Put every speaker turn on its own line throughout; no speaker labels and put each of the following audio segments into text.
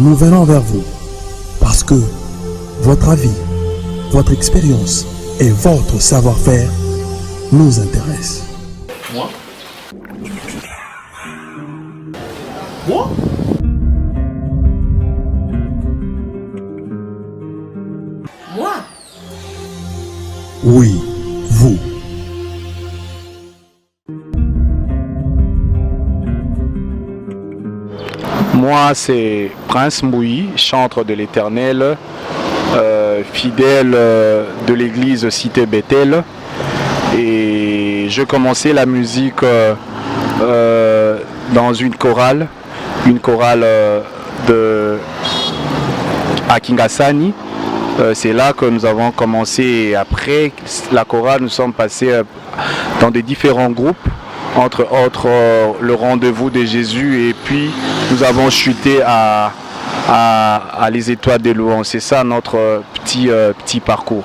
nous venons vers vous parce que votre avis, votre expérience et votre savoir-faire nous intéressent.
Moi? Moi? Moi?
Oui, vous.
Moi, c'est Prince Mouyi, chantre de l'Éternel, fidèle de l'église Cité Bethel. Et je commençais la musique dans une chorale à Kingasani. C'est là que nous avons commencé. Et après la chorale, nous sommes passés dans des différents groupes, entre autres le Rendez-vous de Jésus, et puis nous avons chuté à les Étoiles des Louanges. C'est ça notre petit parcours.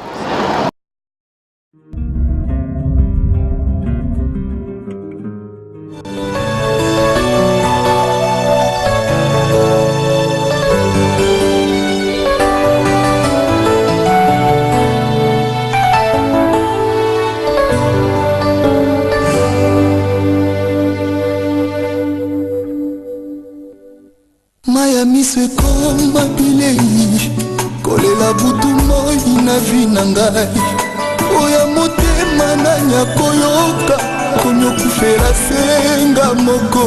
Maya miso ekoma bilei kolela butu moi na vi na ngai oya motema nanya koyoka konyokufela senga moko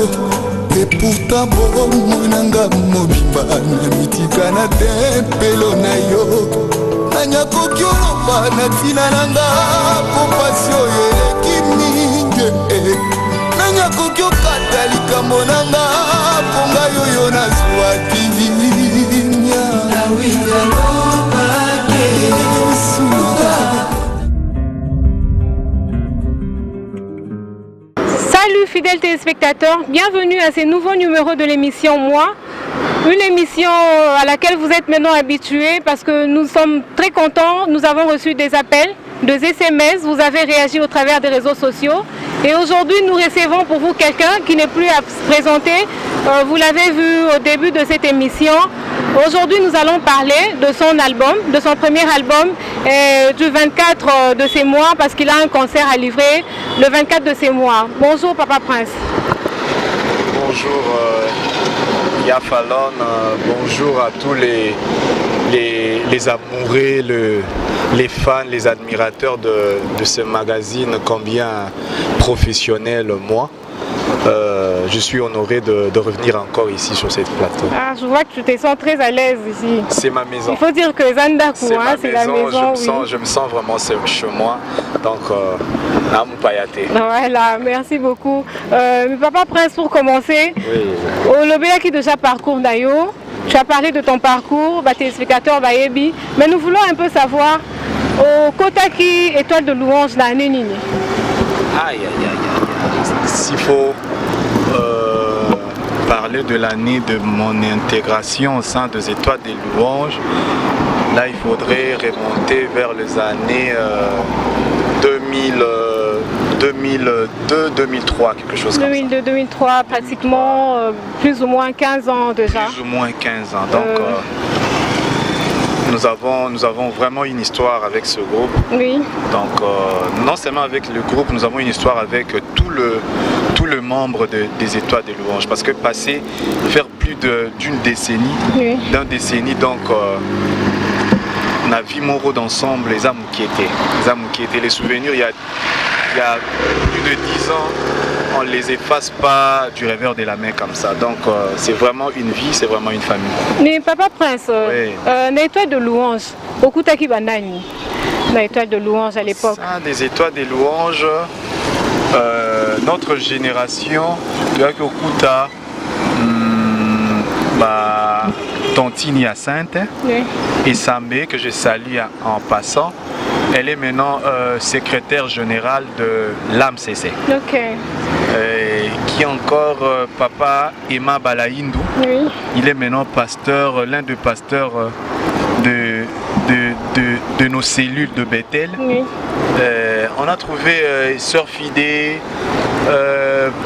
e pourtant bomoi nanga mobimba na mitika na tempelo na yo nanya koki oloba na ntina nanga po pasi oyo eleki mingi nanya koki okata likambo nanga ponga yoyo na zwaki nya
Salut fidèles téléspectateurs, bienvenue à ce nouveau numéro de l'émission Moi. Une émission à laquelle vous êtes maintenant habitués parce que nous sommes très contents, nous avons reçu des appels, des SMS, vous avez réagi au travers des réseaux sociaux. Et aujourd'hui, nous recevons pour vous quelqu'un qui n'est plus à se présenter. Vous l'avez vu au début de cette émission. Aujourd'hui, nous allons parler de son album, de son premier album, du 24 de ces mois, parce qu'il a un concert à livrer le 24 de ces mois. Bonjour, Papa Prince.
Bonjour, Yafalon. Bonjour à tous les amoureux, les fans, les admirateurs de ce magazine combien professionnel, moi. Je suis honoré de revenir encore ici sur cette plateau.
Ah, je vois que tu te sens très à l'aise ici.
C'est ma maison.
Il faut dire que Zandakou, c'est la maison.
Je me sens vraiment chez moi. Donc,
voilà, merci beaucoup. Papa Prince, pour commencer,
oui.
Au Lobéaki déjà parcours d'ailleurs. Tu as parlé de ton parcours, téléspectateur Bayebi, mais nous voulons un peu savoir au Kotaki Étoile de Louange l'année Nini.
Aïe. S'il faut parler de l'année de mon intégration au sein des Étoiles des Louanges, là il faudrait remonter vers les années 2002-2003, quelque chose comme ça.
2002-2003, pratiquement plus ou moins 15 ans déjà.
Plus ou moins 15 ans. Donc nous avons vraiment une histoire avec ce groupe.
Oui.
Donc non seulement avec le groupe, nous avons une histoire avec tout le membre des Étoiles des Louanges. Parce que faire plus d'une décennie,
oui.
Donc on a vu mon rôle d'ensemble, les âmes qui étaient les souvenirs, il y a plus de 10 ans, on ne les efface pas du revers de la main comme ça. Donc c'est vraiment une vie, c'est vraiment une famille.
Mais Papa Prince,
oui.
L'étoile de Louange, Okutaki Bandani, l'étoile de Louange à l'époque.
Ça, des Étoiles des Louanges, notre génération, tu vois qu'Okuta, Tontini Hyacinthe, oui. Et Sambé, que je salue en passant, elle est maintenant secrétaire générale de l'AMCC.
Ok.
Qui encore Papa Emma Balaïndou,
oui.
Il est maintenant pasteur, l'un des pasteurs de nos cellules de Bethel.
Oui.
On a trouvé Sœur Fidé,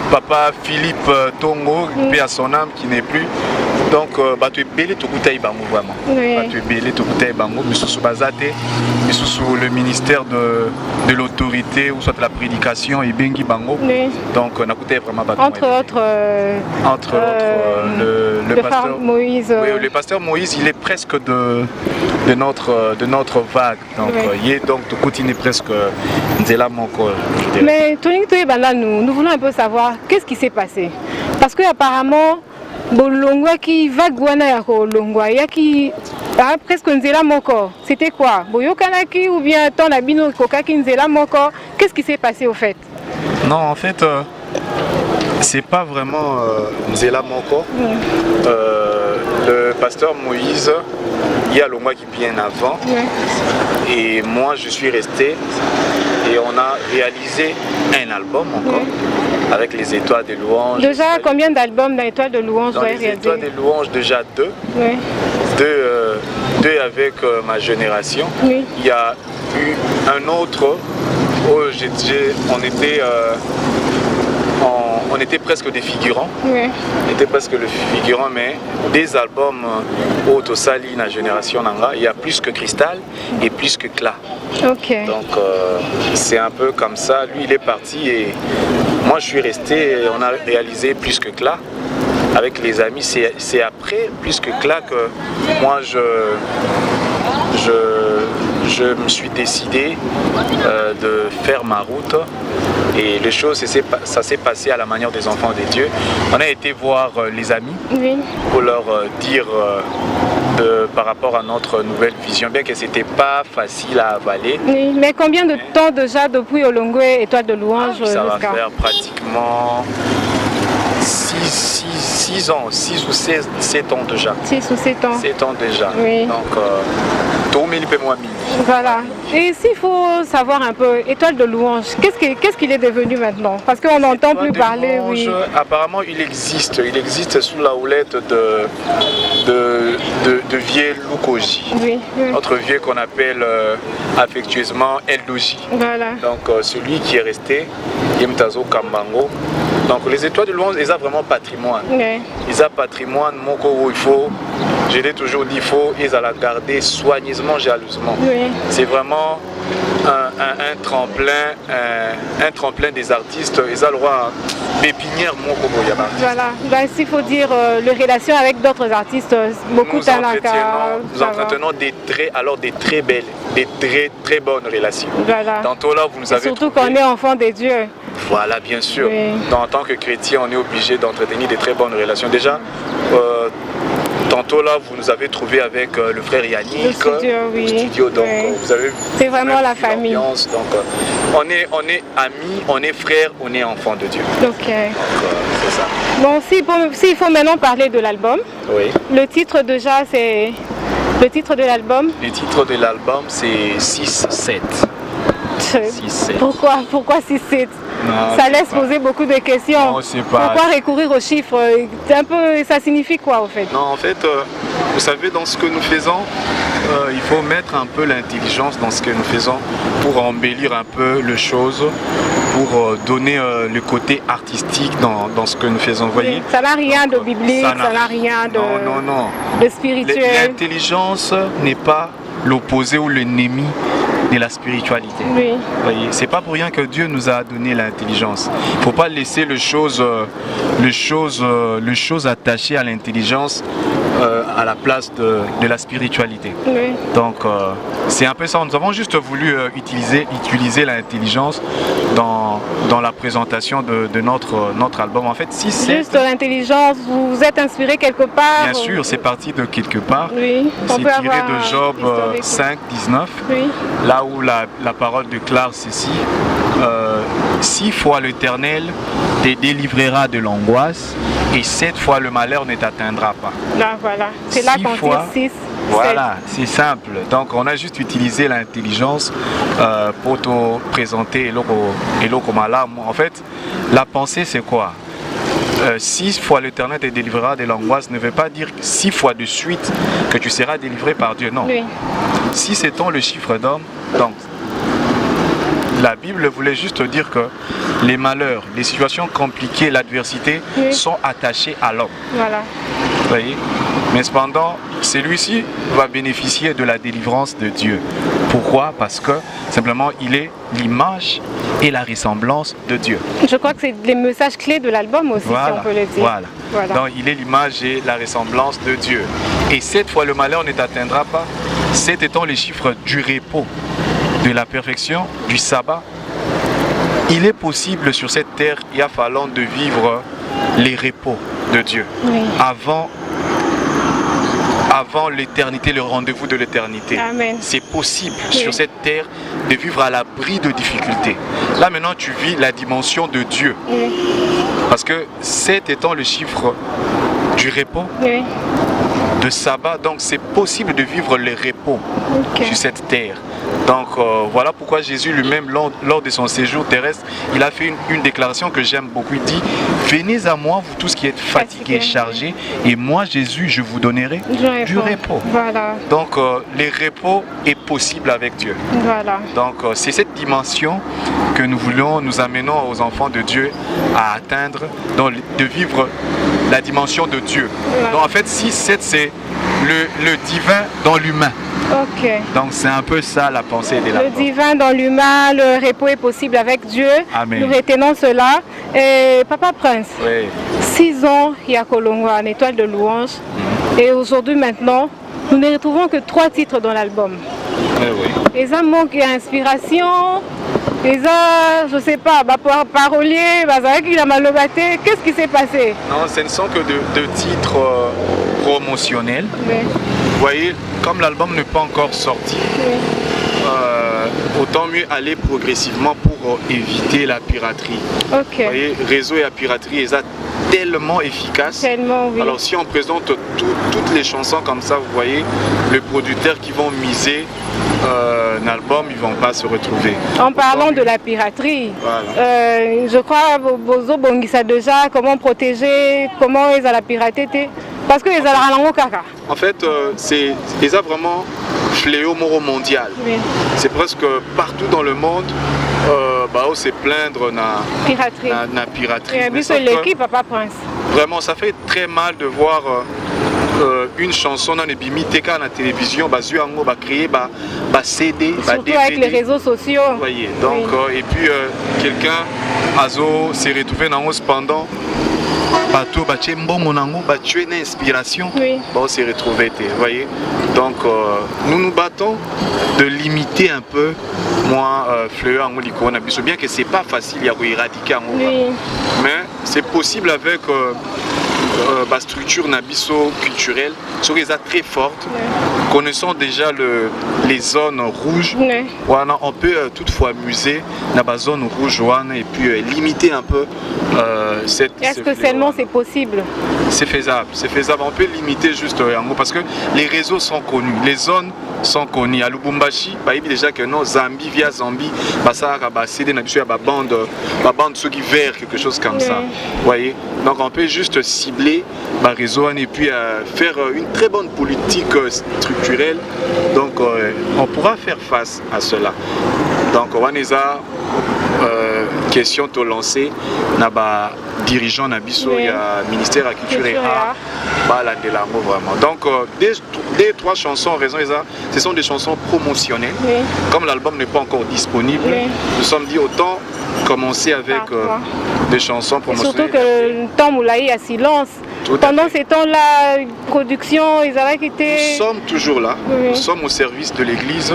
Papa Philippe Tongo, paix à son âme, qui n'est plus. Donc, bato ebele tokutai bango vraiment. Bato ebele tokutai bango, misusu bazate, misusu le ministère de l'autorité ou soit de la prédication et bengi bango. Donc, nakutai vraiment bato.
Entre autres,
le pasteur
Moïse.
Oui, le pasteur Moïse, il est presque de notre vague. Donc, il est donc tokuti presque nzela moko.
Mais nous voulons un peu savoir qu'est-ce qui s'est passé. Parce que apparemment, bolongwa qui va guana ya kolongwa ya qui presque nzela moko. C'était quoi? Boyokanaki ou bien ton abino kokaki nzela moko? Qu'est-ce qui s'est passé au fait?
Non, en fait, c'est pas vraiment nzela moko. Le pasteur Moïse, il y a le mois qui vient avant. Et moi, je suis resté et on a réalisé un album encore avec les étoiles de louange. Déjà,
combien d'albums d'Étoiles de louange?
Dans les étoiles de louange, déjà deux. Deux avec ma génération. Il y a eu un autre où on était presque des figurants. On était presque le figurant, mais des albums Autosali, la génération Nanga, il y a plus que Cristal et plus que Cla. Donc c'est un peu comme ça. Lui, il est parti et moi, je suis resté et on a réalisé plus que Cla. Avec les amis, c'est après plus que Cla que moi, je me suis décidé de faire ma route. Et les choses, ça s'est passé à la manière des enfants de Dieu. On a été voir les amis pour leur dire par rapport à notre nouvelle vision, bien que ce n'était pas facile à avaler.
Mais combien de temps déjà depuis Olongwe, Étoile de louange?
Ça va faire pratiquement 6 ans, 6 ou 7 ans déjà.
6 ou 7 ans.
7 ans déjà. Donc,
voilà. Et s'il faut savoir un peu, Étoile de louange, qu'est-ce qu'il est devenu maintenant? Parce qu'on n'entend plus parler.
Apparemment, il existe sous la houlette de vieux Lukoji. Notre vieux qu'on appelle affectueusement Eldoji. Donc, celui qui est resté, Yemtazo Kambango. Donc, les étoiles de louange, ils ont vraiment patrimoine. Ils ont patrimoine, je l'ai toujours dit, ils la garder soigneusement, jalousement. C'est vraiment un tremplin des artistes. Ils ont le droit pépinière Moko.
Voilà, donc il faut dire les relations avec d'autres artistes, beaucoup de talent.
Nous entretenons des très belles, des très bonnes relations. Tantôt là, vous nous avez
surtout qu'on est enfant de Dieu.
Voilà, bien sûr. En tant que chrétien, on est obligé d'entretenir des très bonnes relations. Déjà, tantôt là, vous nous avez trouvé avec le frère Yannick au studio. Donc, vous avez
c'est vraiment la famille.
Donc, on est amis, on est frères, on est enfants de Dieu.
Donc,
c'est ça.
Bon, s'il faut maintenant parler de l'album, le titre déjà, c'est le titre de l'album.
Le titre de l'album, c'est 6-7.
Pourquoi 6-7? Ça laisse poser beaucoup de questions.
Non, c'est pas...
Pourquoi recourir aux chiffres? Ça signifie quoi au fait?
Non, en fait, vous savez, dans ce que nous faisons, il faut mettre un peu l'intelligence dans ce que nous faisons pour embellir un peu les choses, pour donner le côté artistique dans ce que nous faisons. Voyez,
ça n'a rien de biblique, ça n'a rien de spirituel.
L'intelligence n'est pas l'opposé ou l'ennemi de la spiritualité. Voyez, c'est pas pour rien que Dieu nous a donné l'intelligence. Il ne faut pas laisser les choses attachées à l'intelligence à la place de la spiritualité. Donc c'est un peu ça. Nous avons juste voulu utiliser l'intelligence dans la présentation de notre album. En fait, si c'est
juste l'intelligence, vous vous êtes inspiré quelque part?
Bien sûr, c'est parti de quelque part. C'est tiré de Job 5, 19. Là où la parole déclare ceci, 6 fois l'Éternel te délivrera de l'angoisse et 7 fois le malheur ne t'atteindra pas.
Là, voilà, c'est là qu'on dit 6.
Voilà, c'est simple. Donc on a juste utilisé l'intelligence pour te présenter Eloko Malam. En fait, la pensée c'est quoi? 6 fois l'Éternel te délivrera de l'angoisse ne veut pas dire 6 fois de suite que tu seras délivré par Dieu. Non. 6 étant le chiffre d'homme, donc la Bible voulait juste dire que les malheurs, les situations compliquées, l'adversité sont attachées à l'homme. Vous voyez. Mais cependant, celui-ci va bénéficier de la délivrance de Dieu. Pourquoi? Parce que simplement il est l'image et la ressemblance de Dieu.
Je crois que c'est les messages clés de l'album aussi,
Voilà,
si on peut le dire.
voilà. Donc il est l'image et la ressemblance de Dieu. Et cette fois le malheur ne t'atteindra pas. 7 étant les chiffres du repos, de la perfection, du sabbat. Il est possible sur cette terre, il y a fallu de vivre les repos de Dieu.
Oui.
Avant l'éternité, le rendez-vous de l'éternité. C'est possible sur cette terre de vivre à l'abri de difficultés. Là maintenant tu vis la dimension de Dieu.
Oui.
Parce que 7 étant le chiffre du repos,
Oui.
de sabbat, donc c'est possible de vivre les repos sur cette terre. Donc voilà pourquoi Jésus lui-même, lors de son séjour terrestre, il a fait une déclaration que j'aime beaucoup. Il dit: venez à moi, vous tous qui êtes fatigués, chargés, et moi Jésus, je vous donnerai du repos.
Voilà.
Donc les repos est possible avec Dieu.
Voilà.
Donc c'est cette dimension que nous amenons aux enfants de Dieu à atteindre, donc de vivre la dimension de Dieu. Voilà. Donc en fait 6-7 c'est le divin dans l'humain.
Ok.
Donc c'est un peu ça la pensée de l'album.
Le divin dans l'humain, le repos est possible avec Dieu.
Amen.
Nous retenons cela. Et Papa Prince,
oui.
6 ans, il y a Kolongwa, en étoile de louange. Et aujourd'hui maintenant, nous ne retrouvons que 3 titres dans l'album.
Oui.
Et ça manque d'inspiration. Et ça, je ne sais pas, parolier, qu'est-ce qui s'est passé?
Non, ce ne sont que de titres promotionnels.
Oui.
Vous voyez, comme l'album n'est pas encore sorti, oui. Autant mieux aller progressivement pour éviter la piraterie.
Okay.
Vous voyez, réseau et la piraterie, ils sont tellement efficaces.
Tellement, oui.
Alors si on présente toutes les chansons comme ça, vous voyez, les producteurs qui vont miser un album, ils ne vont pas se retrouver.
En parlant de la piraterie,
voilà.
Je crois Bozo Bongisa déjà, comment protéger, comment ils ont la piraterie, parce que ils ont la langue caca.
En fait, ils ont vraiment fléau mondial. Oui. C'est presque partout dans le monde. On se plaindre na piraterie.
Et c'est l'équipe, Papa Prince.
Vraiment, ça fait très mal de voir une chanson dans les bimités à la télévision, créer CD,
surtout
DVD.
Avec les réseaux sociaux.
Vous voyez, donc, oui. Et puis quelqu'un s'est retrouvé dans cependant. Bateau, tu une inspiration, oui. On s'est retrouvé, vous voyez. Donc nous nous battons de limiter un peu moi fleur en Molikona, bien que c'est pas facile il y a éradiquer en oui. Mais c'est possible avec la structure nabiso culturelle, sur les très forte, oui. Connaissant déjà les zones rouges, oui. On peut toutefois muser dans la zone rouge et puis limiter un peu cette.
Est-ce que seulement c'est possible?
C'est faisable, on peut limiter juste parce que les réseaux sont connus, les zones sont connues. À Lubumbashi, il y a déjà que non, Zambie via Zambie, ça a CD la bande ceux qui vert quelque chose comme ça. Vous voyez? Donc on peut juste cibler le réseau et puis faire une très bonne politique structurelle. Donc on pourra faire face à cela. Donc on a question de lancer na dirigeant nabiso il y a ministère de la culture et art vraiment. Donc des 3 chansons en raison ce sont des chansons promotionnelles. Oui. Comme l'album n'est pas encore disponible, oui. Nous sommes dit autant commencer avec des chansons promotionnelles.
Et surtout que le temps où il y a silence. Pendant ces temps-là, production, ils avaient quitté.
Nous sommes toujours là, oui. Nous sommes au service de l'église.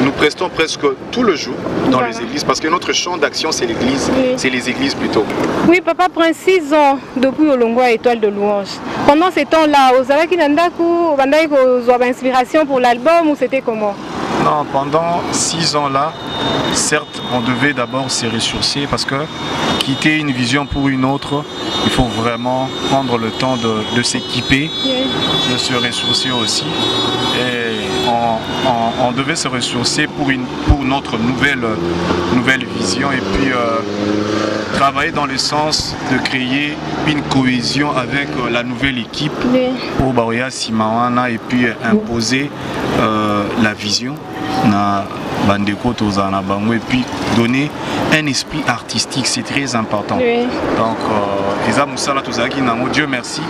Nous prestons presque tout le jour dans les églises parce que notre champ d'action c'est l'église, oui. C'est les églises plutôt.
Oui, Papa prend 6 ans depuis Olongwa étoile de louange. Pendant ces temps-là, vous avez quitté inspiration pour l'album ou c'était comment?
Non, pendant 6 ans là, certes, on devait d'abord se ressourcer parce que quitter une vision pour une autre, il faut vraiment prendre le temps de s'équiper, yes. De se ressourcer aussi. Et on devait se ressourcer pour notre nouvelle vision et puis travailler dans le sens de créer une cohésion avec la nouvelle équipe pour Baoya Simawana et puis imposer la vision na bandeko tozana bango et puis donner un esprit artistique, c'est très important. Oui. Donc Eza Moussala tozaki nango, Dieu merci.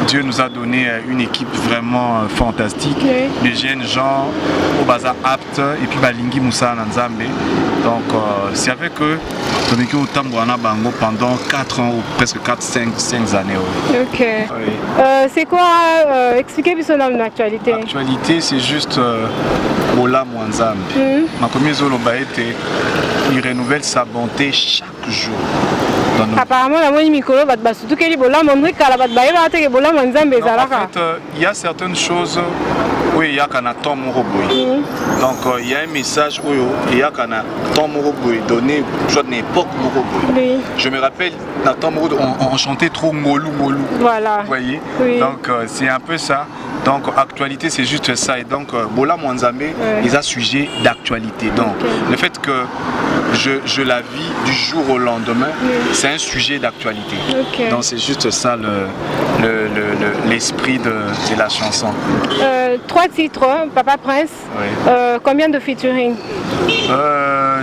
Dieu nous a donné une équipe vraiment fantastique. Des jeunes gens au bazar aptes et puis Balingi Moussa Nanzambe. Donc c'est avec eux qu'on est au Tambouana Bango pendant 4 ans ou presque 5 années.
Ok. Oui. C'est quoi expliquez-moi ça dans l'actualité.
L'actualité c'est juste Bola Mwanzambe. Ma commis Zolobaete, il renouvelle sa bonté chaque jour.
Apparemment, la moitié micro, surtout que les bolas montrent qu'à la bataille,
en fait, il y a certaines choses où il y a qu'un temps moroboui. Donc il y a un message où il y a qu'un temps moroboui donné à l'époque moroboui. Je me rappelle, dans temps moroboui, on chantait trop molou molou.
Voilà.
Vous voyez. Donc c'est un peu ça. Donc actualité c'est juste ça et donc Bola Mwanzambe ils ont sujet d'actualité. Donc le fait que je la vis du jour au lendemain, c'est un sujet d'actualité. Donc c'est juste ça l'esprit de la chanson.
3 titres, Papa Prince. Combien de featuring?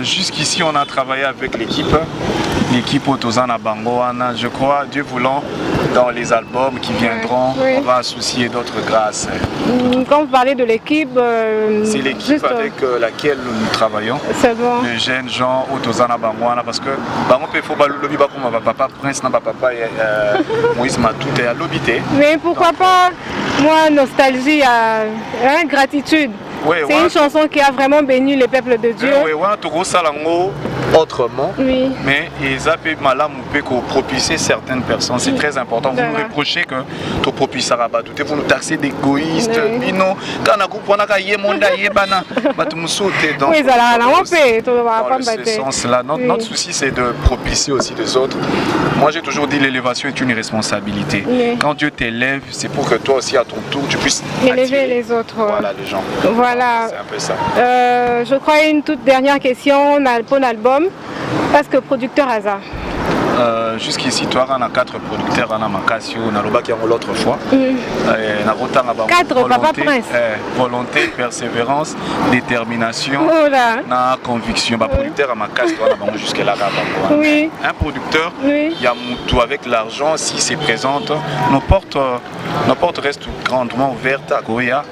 Jusqu'ici on a travaillé avec l'équipe Otozana Bango, je crois, Dieu voulant, dans les albums qui viendront, on va associer d'autres grâces.
Quand vous parlez de l'équipe,
c'est l'équipe avec laquelle nous travaillons.
C'est bon.
Les jeunes gens Otozana Bango, parce que Bango peut faut lobby comme Papa Prince, papa Moïse Matout et à l'obité.
Mais pourquoi pas, moi, nostalgie, gratitude. C'est une chanson qui a vraiment béni le peuple de Dieu.
Autrement, mais ils appellent malam pour propicer certaines personnes. C'est très important. Vous nous reprochez que tu propices à rabat. Vous nous taxez d'égoïstes. Bino, quand on a gagné mon daïe bana, tu me sautes. Donc, dans ce sens-là, notre souci c'est de propicier aussi les autres. Moi j'ai toujours dit l'élévation est une responsabilité. Quand Dieu t'élève, c'est pour que toi aussi à ton tour tu puisses
élever les autres.
Voilà les gens.
Voilà.
C'est un peu ça.
Je crois une toute dernière question pour l'album. Parce que producteur hasard.
Jusqu'ici, tu as 4 producteurs à Makasio, on a l'autre fois.
4 Papa Prince.
Volonté, persévérance, détermination, conviction. Producteur à Makasio, jusqu'à là. Un producteur, il y a tout avec l'argent, si c'est présente, nos portes restent grandement ouvertes à Goya.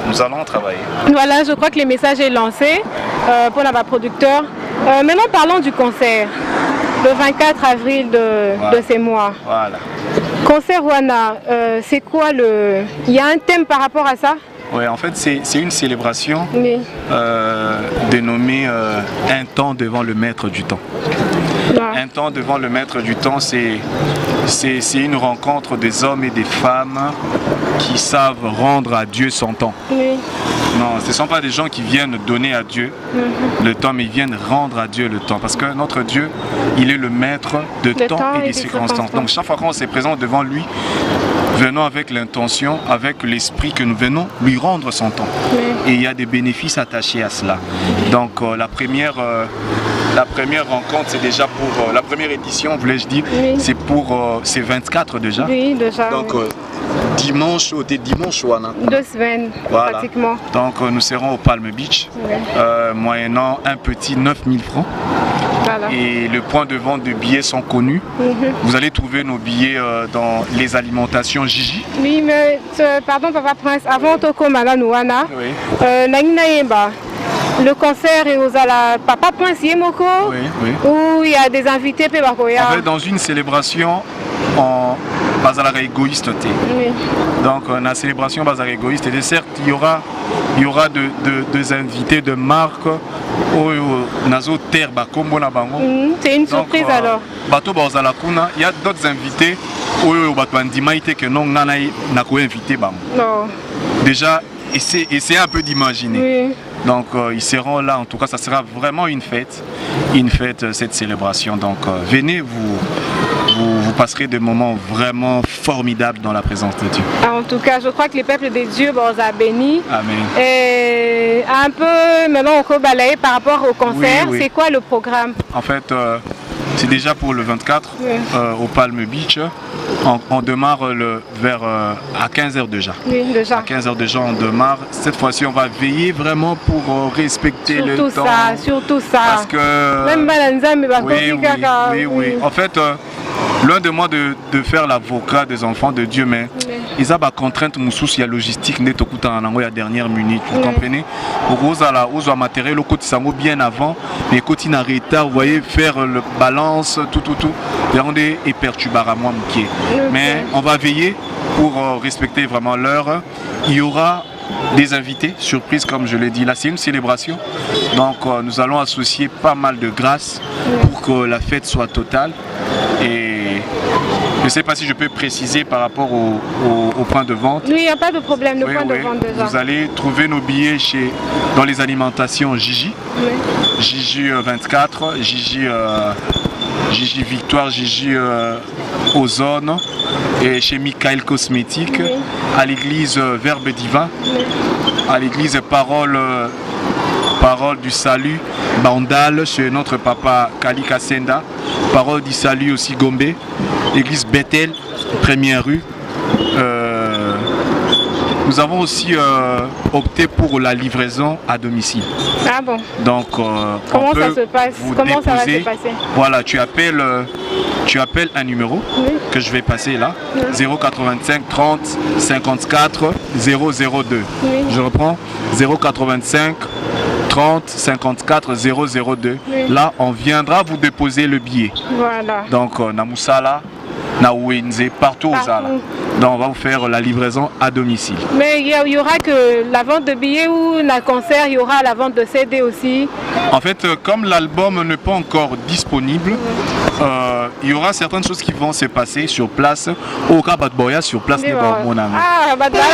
Nous allons travailler.
Voilà, je crois que le message est lancé pour la producteur. Maintenant, parlons du concert. Le 24 avril de ces mois.
Voilà.
Concert Wana, c'est quoi il y a un thème par rapport à ça?
Oui, en fait, c'est une célébration dénommée Un temps devant le maître du temps. Un temps devant le maître du temps, c'est une rencontre des hommes et des femmes qui savent rendre à Dieu son temps. Non, ce ne sont pas des gens qui viennent donner à Dieu le temps, mais ils viennent rendre à Dieu le temps. Parce que notre Dieu, il est le maître de temps et des circonstances. Donc chaque fois qu'on se présente devant lui, venons avec l'intention, avec l'esprit que nous venons lui rendre son temps. Et il y a des bénéfices attachés à cela. Donc la première rencontre, c'est déjà pour la première édition, voulais-je dire, c'est 24 déjà.
Oui, déjà.
Donc dimanche, 2
semaines, pratiquement.
Donc nous serons au Palm Beach, moyennant un petit 9000 francs.
Voilà.
Et le point de vente de billets sont connus. Vous allez trouver nos billets dans les alimentations Gigi.
Oui, mais pardon Papa Prince, avant Toko Malanouana, le concert est aux ala Papa Prince Yemoko, où il y a des invités.
En fait, dans une célébration, Bazar égoïste. Donc, la célébration Bazar égoïste. Et certes, il y aura deux invités de marque.
C'est une surprise alors.
Il y a d'autres invités que non. Déjà, essayez un peu d'imaginer. Donc ils seront là, en tout cas ça sera vraiment une fête cette célébration. Donc venez, vous passerez des moments vraiment formidables dans la présence de Dieu.
En tout cas, je crois que le peuple de Dieu vous a béni.
Amen.
Et un peu maintenant on peut balayer par rapport au concert. C'est quoi le programme?
En fait, c'est déjà pour le 24 au Palm Beach. On démarre vers à 15h déjà.
Oui, déjà.
À 15h déjà on démarre. Cette fois-ci on va veiller vraiment pour respecter le temps.
Surtout ça.
Parce que
même
oui. En fait loin de moi de faire l'avocat des enfants de Dieu, mais ils ont des contraintes il y a logistique net au la dernière minute, vous comprenez? Aux matériel au côté bien avant, mais côté en retard, vous voyez, faire le balance, tout, et perturber à moi, mais on va veiller pour respecter vraiment l'heure. Il y aura des invités, surprise comme je l'ai dit. Là c'est une célébration, donc nous allons associer pas mal de grâce pour que la fête soit totale. Et je ne sais pas si je peux préciser par rapport au point de vente.
Oui, il n'y a pas de problème, le point de vente déjà.
Vous allez trouver nos billets dans les alimentations Gigi, Gigi 24, Gigi Victoire, Gigi Ozone et chez Michael Cosmétique, à l'église Verbe Divin, à l'église Parole du Salut Bandal chez notre papa Kali Kassenda, Parole du Salut aussi Gombe, l'église Bethel, première rue. Nous avons aussi opté pour la livraison à domicile.
Ah bon?
Donc,
comment ça se passe? Comment ça va se passer?
Voilà, tu appelles un numéro que je vais passer là, 085 30 54 002. Je reprends, 085 30 54 002. Là, on viendra vous déposer le billet.
Voilà.
Donc, Namoussala, Naouenze, partout aux Zala. Donc on va vous faire la livraison à domicile.
Mais il y aura que la vente de billets ou la concert, il y aura la vente de CD aussi.
En fait, comme l'album n'est pas encore disponible, il y aura certaines choses qui vont se passer sur place. Au cas Badboya sur place de mon ami.
Ah, Badboya,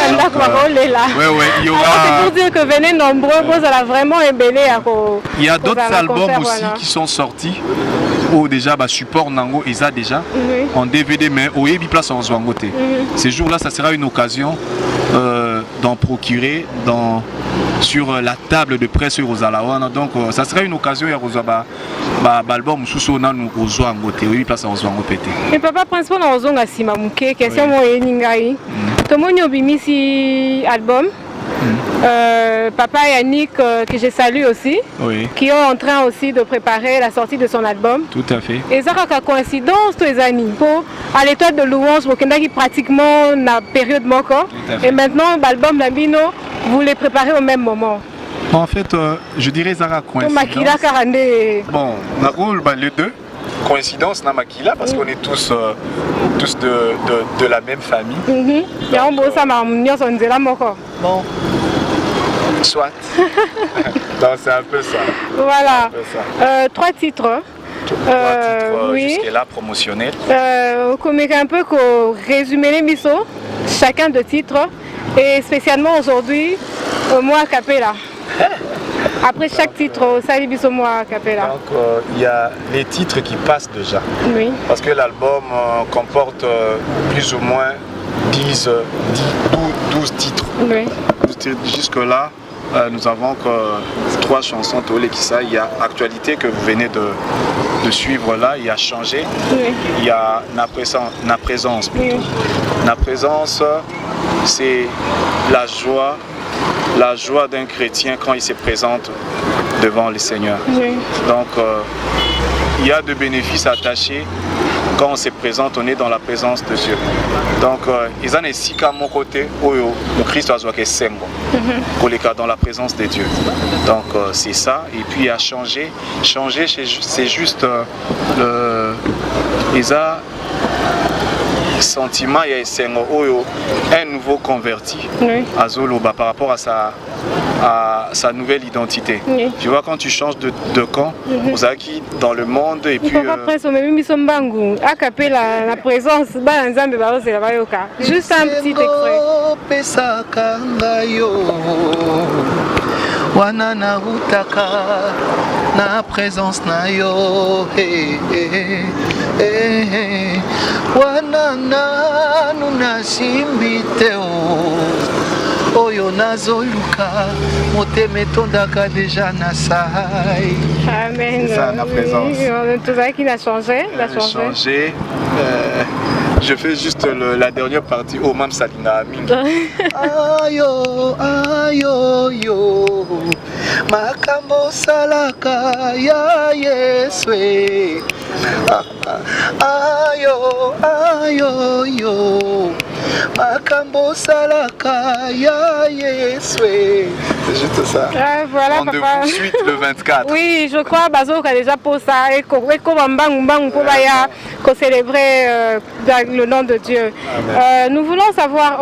là.
Oui, il y aura.
C'est pour dire que venez nombreux, vous allez vraiment embellir.
Il y a d'autres albums aussi qui sont sortis. Ou déjà support Nango et ça déjà en DVD, mais au Ebi Place en Zwangote. Ces jours-là, ça sera une occasion d'en procurer sur la table de presse aux Alawana. Donc ça sera une occasion à Rosaba l'album sous nous aux Zwangote, au Ebi Place en Zwangote.
Et papa principal en Zonga Simamuke, question moi Ningai. Tout le monde a mis album. Papa et Yannick que je salue aussi, qui sont en train aussi de préparer la sortie de son album.
Tout à fait.
Et ça a coïncidence tous les années. À l'étoile de louange, qui pratiquement la période moko. Et maintenant l'album Nabino, vous les préparez au même moment.
En fait, je dirais Zara coïncidence. Bon, les deux. Coïncidence Namakila parce qu'on est tous de la même famille. Bon. Soit. Donc c'est un peu ça.
Voilà. 3 titres.
Jusque-là promotionnels.
Un peu résumer les missos, chacun de titres. Et spécialement aujourd'hui, moi Capella. Après chaque titre, ça dit moi Capella.
Donc il y a les titres qui passent déjà.
Oui.
Parce que l'album comporte plus ou moins 12 titres.
Oui.
Jusque-là, nous avons 3 chansons Toolekissa. Il y a Actualité que vous venez de suivre là, il y a Changé.
Oui.
Il y a Na Présence plutôt. Oui. Na Présence, c'est la joie d'un chrétien quand il se présente devant le Seigneur. Oui. Donc il y a de bénéfices attachés. Quand on se présente, on est dans la présence de Dieu. Donc, ils ont ici qu'à mon côté, le Christ a joué dans la présence de Dieu. Donc, c'est ça. Et puis, à changer. Changer, c'est juste ils ont sentiment, il y a un nouveau converti à Zoloba par rapport à sa nouvelle identité. Oui. Tu vois, quand tu changes de camp, vous avez qui dans le monde et puis...
la présence, juste un petit extrait.
Wana na utaka na présence na yo wana na nuna simbite oyo nazoluka motema etondaka déjà na sai.
Amen.
C'est ça, la présence.
Tout ça qui a changé.
Je fais juste la dernière partie au Mam Salina Mingi.
Ayo, ayo, yo. Makambo salaka ya Yeswe.
Ayo, ayo, yo. Makambo salaka ya Yeswe. C'est juste ça.
Voilà,
Rendez-vous
papa.
suite le 24.
Oui, je crois Bazo a déjà posé ça et qu'on célébrer le nom de Dieu. Nous voulons savoir,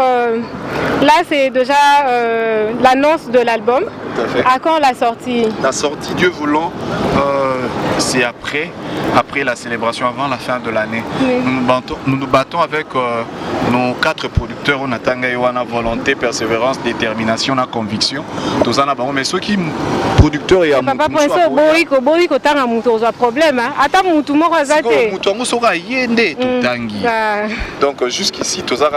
là c'est déjà l'annonce de l'album.
Tout à fait.
À quand la sortie?
La sortie, Dieu voulant, c'est après la célébration, avant la fin de l'année.
Oui.
Nous nous battons avec nos 4 producteurs. On a Tangaïwana, volonté, persévérance, détermination, la conviction. Tous en avons. Mais ceux qui producteurs et
Papa, pour ça, Boïko, t'as un problème. Attends, tout le monde
donc jusqu'ici, tous en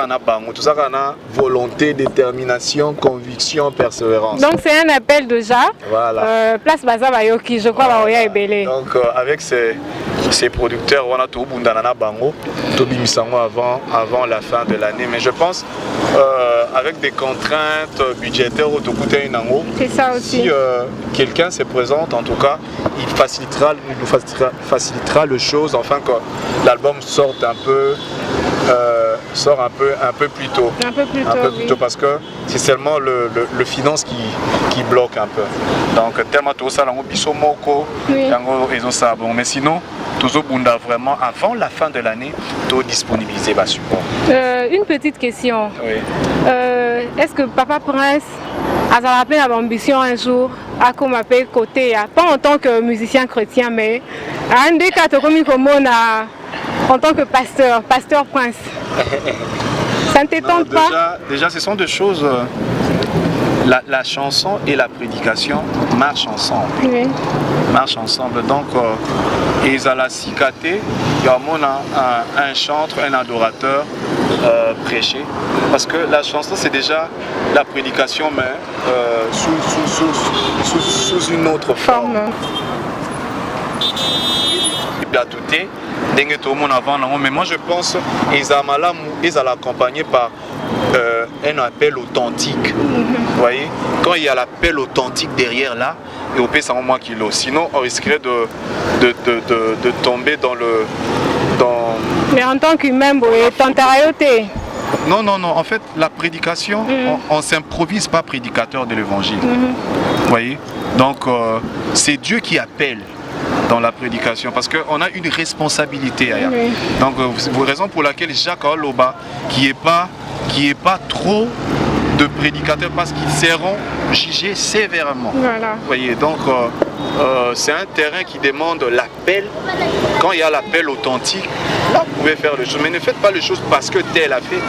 volonté, détermination, conviction, persévérance.
Donc c'est un appel déjà.
Voilà.
Place Baza Bayoki, je crois Baoya est belé.
Donc avec ces producteurs, on a tout Bundanana Bango, Tobi Misango avant la fin de l'année. Mais je pense avec des contraintes budgétaires,
c'est ça aussi.
si quelqu'un se présente, en tout cas, il nous facilitera le chose, enfin que l'album sorte un peu plus tôt. Un peu plus tôt parce que c'est seulement le finance qui bloque un peu. Donc tellement tout ça, mais sinon, toujours vraiment avant la fin de l'année, tout disponibiliser va support.
Une petite question.
Oui.
Est-ce que Papa Prince a appelé à l'ambition un jour à comme appelé côté, pas en tant que musicien chrétien, mais un des quatre comme en tant que pasteur Prince. Ça ne t'étonne pas?
Déjà, ce sont deux choses. La chanson et la prédication marchent ensemble.
Oui.
Marchent ensemble. Donc, ils ont la cicaté, il y a un chantre, un adorateur prêcher. Parce que la chanson, c'est déjà la prédication, mais sous une autre forme. Mais moi je pense qu'ils ont l'accompagner par un appel authentique. Vous voyez, quand il y a l'appel authentique derrière là, et au pire c'est moi qui l'ai. Sinon on risquerait de tomber dans le...
Mais en tant qu'humain,
non, en fait la prédication, on ne s'improvise pas prédicateur de l'évangile. Vous voyez, donc c'est Dieu qui appelle dans la prédication, parce qu'on a une responsabilité. Oui. Donc, raison pour laquelle Jacques Oloba, qui est pas trop de prédicateurs, parce qu'ils seront jugés sévèrement.
Voilà.
Vous voyez, donc c'est un terrain qui demande l'appel. Quand il y a l'appel authentique, là vous pouvez faire les choses, mais ne faites pas les choses parce que tel a fait.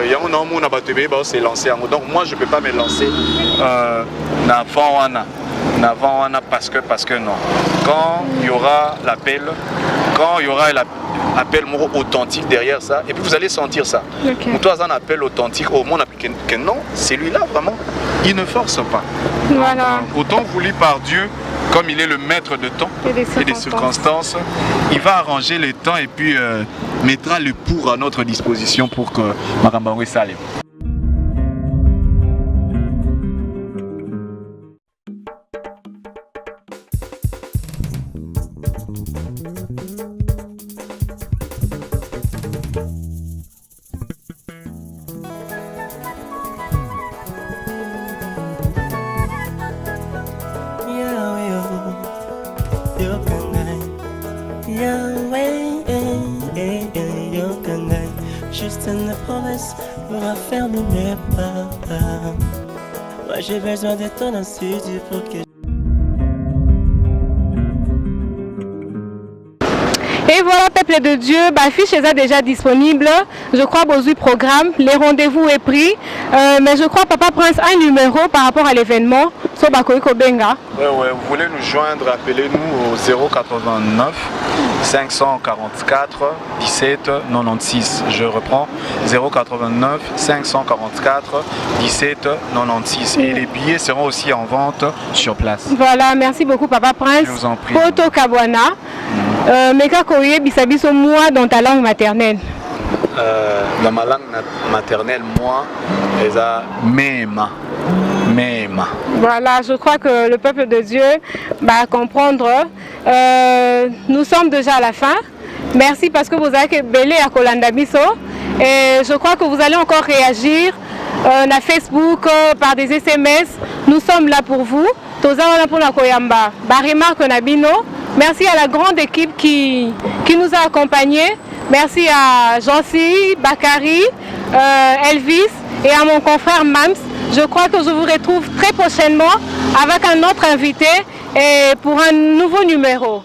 Il y a un homme qui s'est lancé. Donc moi je ne peux pas me lancer parce que non. Quand il y aura l'appel, appel authentique derrière ça, et puis vous allez sentir ça. Okay. Toi, un appel authentique au monde que non, celui-là vraiment, il ne force pas.
Voilà.
Autant voulu par Dieu, comme il est le maître de temps et des circonstances, il va arranger les temps et puis mettra le pour à notre disposition pour que Marambangue s'allait.
J'ai besoin de ton insulte pour que...
Et voilà, peuple de Dieu, l'affiche est déjà disponible. Je crois que programme, les rendez-vous est pris. Mais je crois Papa Prince a un numéro par rapport à l'événement.
Oui, vous voulez nous joindre, appelez-nous au 089 544 17 96. Je reprends, 089 544 17 96. Et les billets seront aussi en vente sur place.
Voilà, merci beaucoup Papa Prince.
Je vous en prie.
Poto Kabwana, Meka Koye Bisabiso, moi dans ta langue maternelle.
Dans ma langue maternelle, moi, c'est Mema.
Voilà, je crois que le peuple de Dieu va comprendre Nous sommes déjà à la fin. Merci parce que vous avez belé à Kolanda Biso. Et je crois que vous allez encore réagir na Facebook, par des SMS. Nous sommes là pour vous. Merci à la grande équipe qui nous a accompagnés. Merci à Jancy, Bakary, Elvis et à mon confrère Mams. Je crois que je vous retrouve très prochainement avec un autre invité et pour un nouveau numéro.